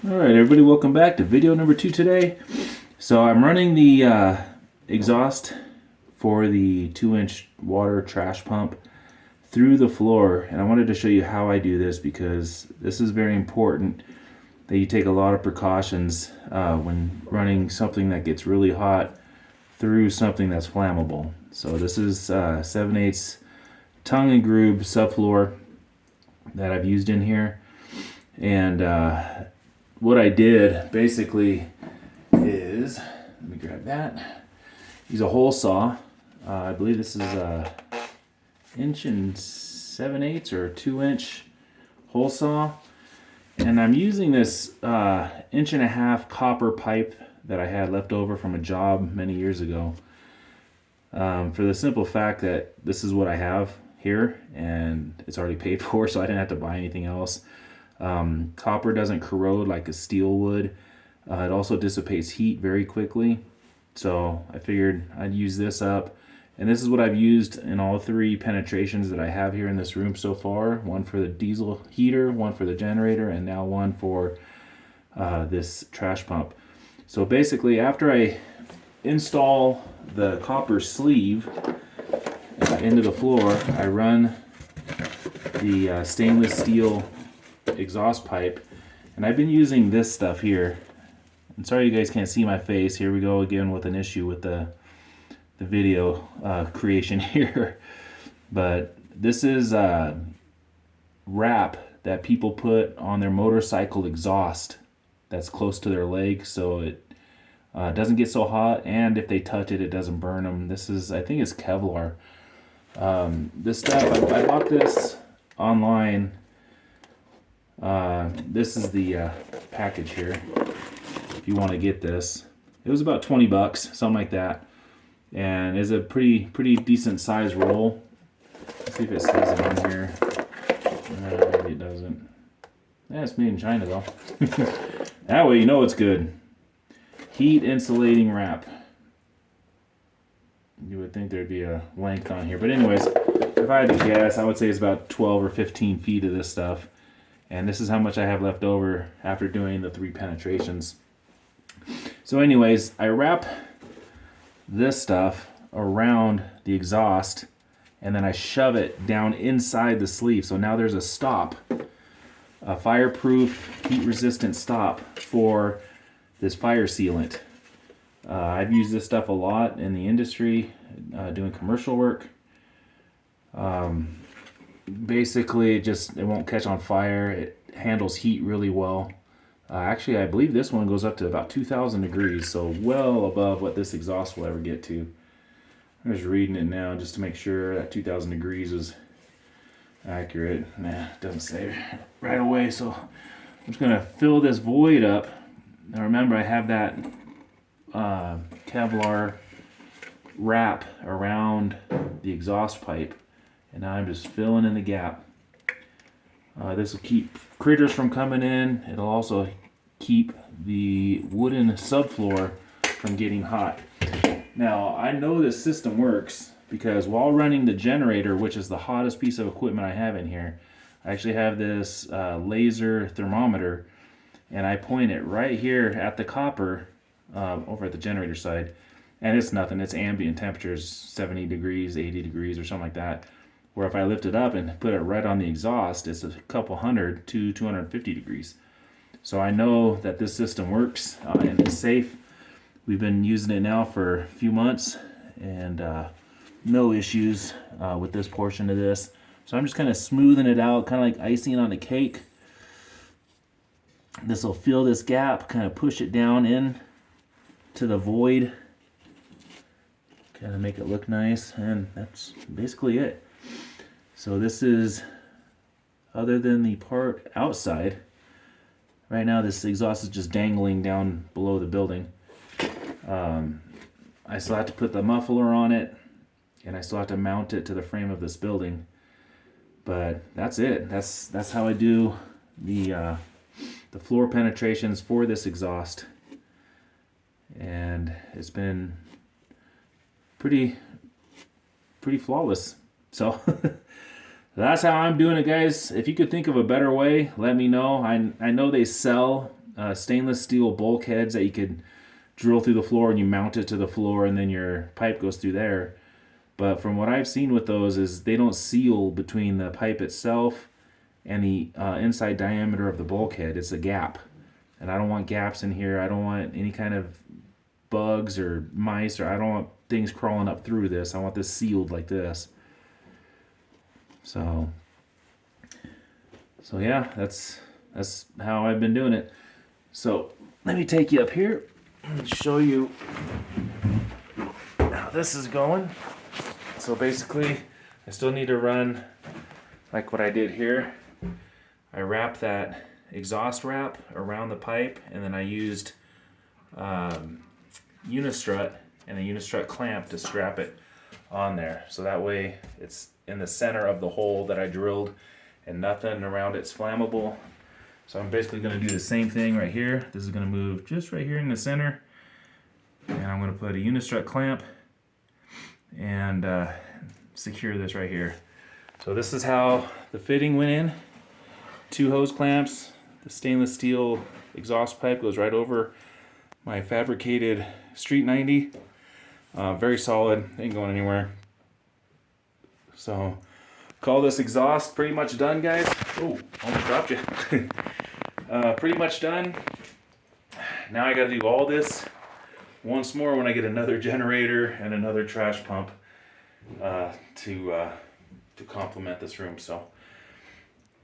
Alright everybody, welcome back to video number 2 today. So I'm running the exhaust for the 2-inch water trash pump through the floor, and I wanted to show you how I do this because this is very important that you take a lot of precautions when running something that gets really hot through something that's flammable. So this is 7/8 tongue and groove subfloor that I've used in here, and what I did basically is, let me grab that, use a hole saw. I believe this is a 1.7/8 or 2-inch hole saw, and I'm using this 1.5-inch copper pipe that I had left over from a job many years ago, for the simple fact that this is what I have here and it's already paid for, so I didn't have to buy anything else. Copper doesn't corrode like a steel would. It also dissipates heat very quickly, so I figured I'd use this up. And this is what I've used in all 3 penetrations that I have here in this room so far. One for the diesel heater, one for the generator, and now one for this trash pump. So basically, after I install the copper sleeve into the floor, I run the stainless steel exhaust pipe, and I've been using this stuff here. I'm sorry you guys can't see my face. Here we go again with an issue with the video creation here. But this is wrap that people put on their motorcycle exhaust that's close to their leg, so it doesn't get so hot, and if they touch it, it doesn't burn them. This is, I think it's Kevlar. This stuff, I bought this online. This is the package here, if you want to get this. It was about 20 bucks, something like that, and it's a pretty decent size roll. Let's see if it says it on here. Maybe it doesn't. Yeah, it's made in China though. That way you know it's good. Heat insulating wrap. You would think there'd be a length on here, but anyways, if I had to guess, I would say it's about 12 or 15 feet of this stuff. And this is how much I have left over after doing the 3 penetrations. So anyways, I wrap this stuff around the exhaust, and then I shove it down inside the sleeve. So now there's a stop, a fireproof, heat-resistant stop for this fire sealant. I've used this stuff a lot in the industry, doing commercial work. Basically, it won't catch on fire. It handles heat really well. Actually, I believe this one goes up to about 2,000 degrees, so well above what this exhaust will ever get to. I'm just reading it now just to make sure that 2,000 degrees is accurate. Nah, it doesn't say right away, so I'm just going to fill this void up. Now remember, I have that Kevlar wrap around the exhaust pipe, and now I'm just filling in the gap. This will keep critters from coming in. It'll also keep the wooden subfloor from getting hot. Now, I know this system works because while running the generator, which is the hottest piece of equipment I have in here, I actually have this laser thermometer, and I point it right here at the copper over at the generator side, and it's nothing. It's ambient temperatures, 70 degrees, 80 degrees, or something like that. Where if I lift it up and put it right on the exhaust, it's a couple hundred to 250 degrees. So I know that this system works and it's safe. We've been using it now for a few months, and no issues with this portion of this. So I'm just kind of smoothing it out, kind of like icing on a cake. This will fill this gap, kind of push it down in to the void, kind of make it look nice, and that's basically it. So this is, other than the part outside, right now this exhaust is just dangling down below the building. I still have to put the muffler on it, and I still have to mount it to the frame of this building. But that's it. That's how I do the floor penetrations for this exhaust, and it's been pretty flawless. So that's how I'm doing it, guys. If you could think of a better way, let me know. I know they sell stainless steel bulkheads that you could drill through the floor and you mount it to the floor and then your pipe goes through there. But from what I've seen with those is they don't seal between the pipe itself and the inside diameter of the bulkhead. It's a gap. And I don't want gaps in here. I don't want any kind of bugs or mice, or I don't want things crawling up through this. I want this sealed like this. So yeah, that's how I've been doing it. So let me take you up here and show you how this is going. So basically, I still need to run like what I did here. I wrapped that exhaust wrap around the pipe, and then I used unistrut and a unistrut clamp to strap it on there. So that way it's in the center of the hole that I drilled and nothing around it's flammable. So I'm basically going to do the same thing right here. This is going to move just right here in the center. And I'm going to put a unistrut clamp and secure this right here. So this is how the fitting went in. 2 hose clamps. The stainless steel exhaust pipe goes right over my fabricated Street 90. Very solid, ain't going anywhere. So call this exhaust pretty much done, guys. Oh, almost dropped you. Pretty much done. Now I got to do all this once more when I get another generator and another trash pump to complement this room. So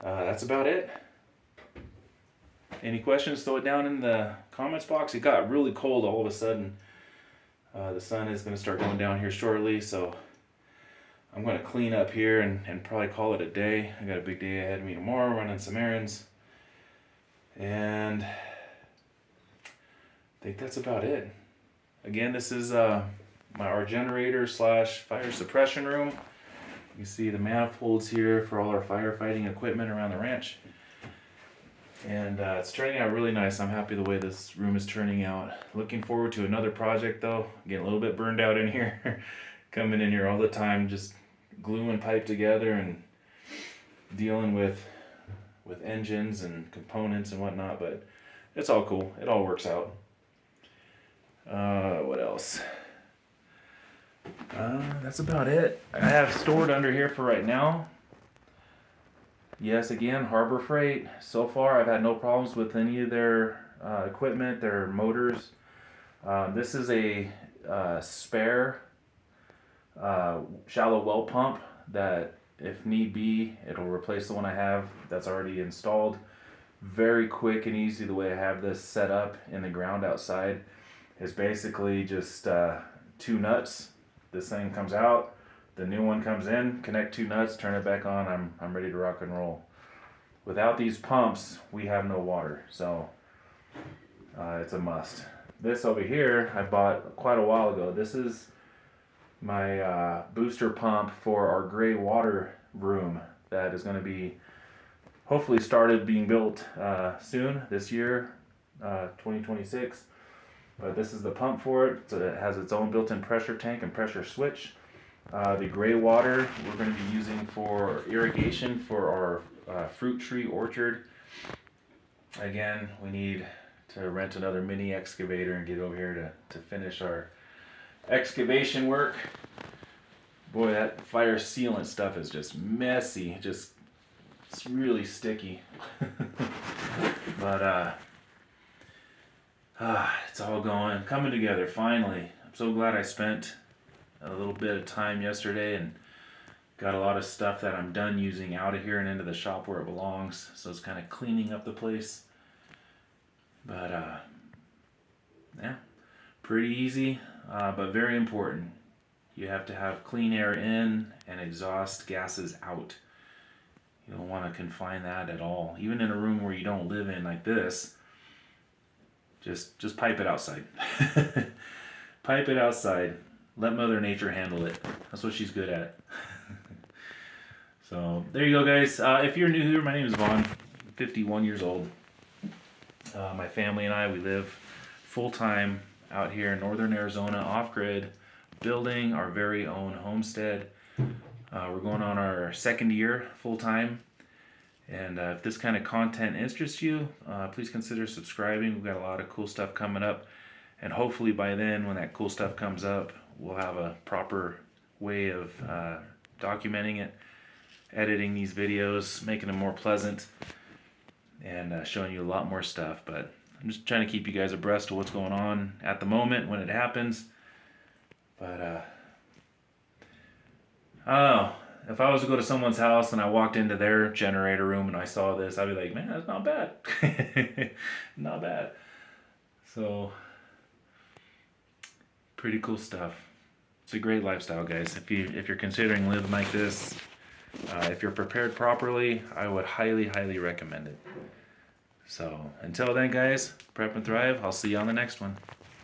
that's about it. Any questions, throw it down in the comments box. It got really cold all of a sudden. The sun is going to start going down here shortly, so I'm going to clean up here and probably call it a day. I got a big day ahead of me tomorrow, running some errands. And I think that's about it. Again, this is our generator / fire suppression room. You see the manifolds here for all our firefighting equipment around the ranch. And it's turning out really nice. I'm happy the way this room is turning out. Looking forward to another project though. Getting a little bit burned out in here. Coming in here all the time, just gluing pipe together and dealing with engines and components and whatnot. But it's all cool. It all works out. What else? That's about it. I have stored under here for right now. Yes, again, Harbor Freight. So far, I've had no problems with any of their equipment, their motors. This is a spare shallow well pump that, if need be, it'll replace the one I have that's already installed. Very quick and easy the way I have this set up in the ground outside. Is basically just 2 nuts. This thing comes out. The new one comes in, connect 2 nuts, turn it back on, I'm ready to rock and roll. Without these pumps, we have no water, so it's a must. This over here, I bought quite a while ago. This is my booster pump for our gray water room that is going to be hopefully started being built soon, this year, 2026. But this is the pump for it. So it has its own built-in pressure tank and pressure switch. The gray water we're going to be using for irrigation for our fruit tree orchard. Again, we need to rent another mini excavator and get over here to finish our excavation work. Boy, that fire sealant stuff is just messy. It's really sticky. But it's all coming together finally. I'm so glad I spent a little bit of time yesterday and got a lot of stuff that I'm done using out of here and into the shop where it belongs. So it's kind of cleaning up the place. But yeah, pretty easy, but very important. You have to have clean air in and exhaust gases out. You don't want to confine that at all. Even in a room where you don't live in like this, just pipe it outside. Pipe it outside. Let Mother Nature handle it. That's what she's good at. So there you go, guys. If you're new here, my name is Vaughn. I'm 51 years old. My family and I, we live full-time out here in northern Arizona, off-grid, building our very own homestead. We're going on our 2nd year full-time. And if this kind of content interests you, please consider subscribing. We've got a lot of cool stuff coming up. And hopefully by then, when that cool stuff comes up, we'll have a proper way of documenting it, editing these videos, making them more pleasant, and showing you a lot more stuff. But I'm just trying to keep you guys abreast of what's going on at the moment when it happens. But I don't know. If I was to go to someone's house and I walked into their generator room and I saw this, I'd be like, man, that's not bad. Not bad. So, pretty cool stuff. It's a great lifestyle, guys. If you're considering living like this, if you're prepared properly, I would highly recommend it. So, until then, guys, prep and thrive. I'll see you on the next one.